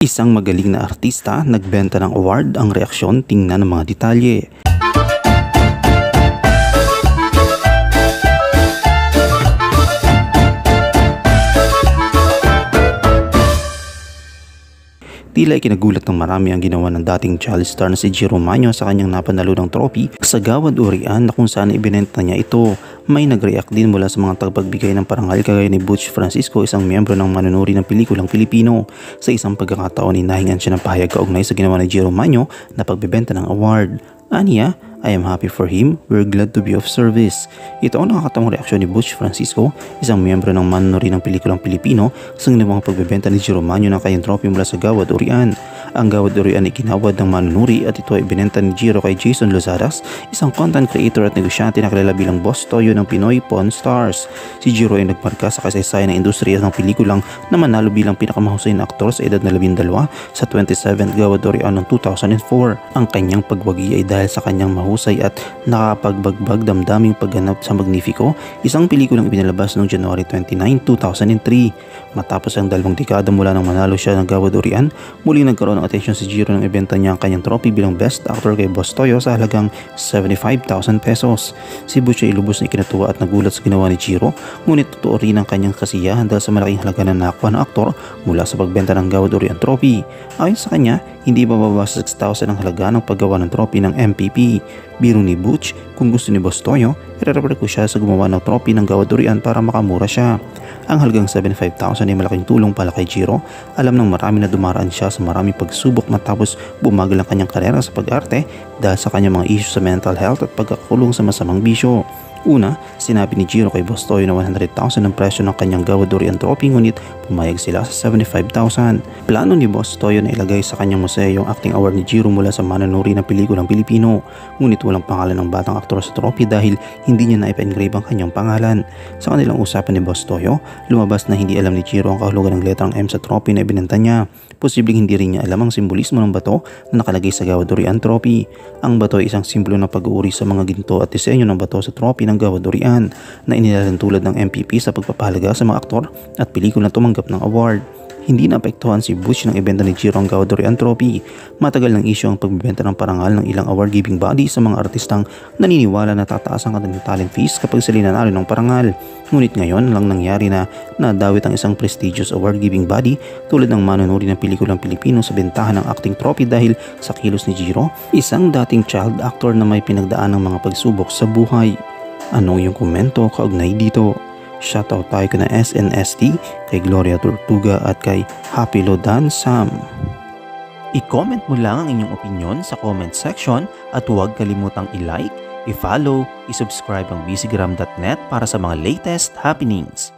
Isang magaling na artista nagbenta ng award, ang reaksyon, tingnan ng mga detalye. Tila ay kinagulat ng marami ang ginawa ng dating child star na si Jiro Manyo sa kanyang napanalo ng trophy sa Gawad Urian na kung saan ibinenta niya ito. May nag-react din mula sa mga tagapagbigay ng parangal kagaya ni Butch Francisco, isang miyembro ng manunuri ng pelikulang Pilipino. Sa isang pagkakataon, hinahingan siya ng pahayag kaugnay sa ginawa ni Jiro Manyo na pagbebenta ng award. Aniya, I am happy for him, we're glad to be of service. Ito ang nakakatawang reaksyon ni Butch Francisco, isang miyembro ng manunuri ng pelikulang Pilipino sa ginawang pagbebenta ni Jiro Manyo ng kanyang trophy mula sa Gawad Urian. Ang Gawad Urian ay kinawad ng manunuri at ito ay ibinenta ni Jiro kay Jason Lozadas, isang content creator at negosyante na kilala bilang Boss Toyo ng Pinoy Pawn Stars. Si Jiro ay nagmarka sa kasaysayan ng industriya ng pelikulang na manalo bilang pinakamahusay na aktor sa edad na 12 sa 27th Gawad Urian noong 2004. Ang kanyang pagwagi ay dahil sa kanyang mahusay at nakapagbagbag damdaming pagganap sa Magnifico, isang pelikulang ipinalabas noong January 29, 2003. Matapos ang 2 dekada mula nang manalo siya ng Gawad Urian, muling nagkaroon ng atensyon si Jiro nang ibenta niya ang kanyang trophy bilang Best Actor kay Boss Toyo sa halagang 75,000 pesos. Si Butch ay lubos na ikinatuwa at nagulat sa ginawa ni Jiro, ngunit totoo rin ang kanyang kasiyahan dahil sa malaking halaga na nakuha ng aktor mula sa pagbenta ng Gawad Urian trophy. Ayon sa kanya, hindi bababa sa 6,000 ang halaga ng paggawa ng trophy ng MPP. Biro ni Butch, kung gusto ni Boss Toyo, i-refer ko siya sa gumawa ng trophy ng Gawad Urian para makamura siya. Ang halagang 75,000 ay malaking tulong pala kay Jiro. Alam ng marami na dumaraan siya sa maraming pagsubok matapos bumagal ang kanyang karera sa pag-arte dahil sa kanyang mga issues sa mental health at pagkakulong sa masamang bisyo. Una, sinabi ni Jiro kay Boss Toyo na 100,000 ang presyo ng kanyang Gawad Urian trophy, ngunit pumayag sila sa 75,000. Plano ni Boss Toyo na ilagay sa kanyang museo yung acting award ni Jiro mula sa manunuri ng pelikulang Pilipino, ngunit walang pangalan ng batang aktor sa trophy dahil hindi niya na-engrave ang kanyang pangalan. Sa kanilang usapan ni Boss Toyo, lumabas na hindi alam ni Jiro ang kahulugan ng letrang M sa trophy na ibinenta niya. Posibleng hindi rin niya alam ang simbolismo ng bato na nakalagay sa Gawad Urian trophy. Ang bato ay isang simbolo ng pag-uuri sa mga ginto at disenyo ng bato sa trophy ng Gawad Urian na inilalang tulad ng MPP sa pagpapahalaga sa mga aktor at pelikula na tumanggap ng award. Hindi naapektuhan si Butch ng ibenta ni Jiro ang Gawad Urian trophy. Matagal ng isyu ang pagbibenta ng parangal ng ilang award-giving body sa mga artistang naniniwala na tataas ang kanilang talent fees kapag sila nanalo ng parangal. Ngunit ngayon lang nangyari na nadawit ang isang prestigious award-giving body tulad ng manunuri ng pelikulang Pilipino sa bentahan ng acting trophy dahil sa kilos ni Jiro, isang dating child actor na may pinagdaan ng mga pagsubok sa buhay. Ano yung komento kaugnay dito? Shoutout tayo kay SNST, kay Gloria Tortuga at kay Happy Lodan Sam. I-comment mo lang ang inyong opinion sa comment section at huwag kalimutang i-like, i-follow, i-subscribe ang bcgram.net para sa mga latest happenings.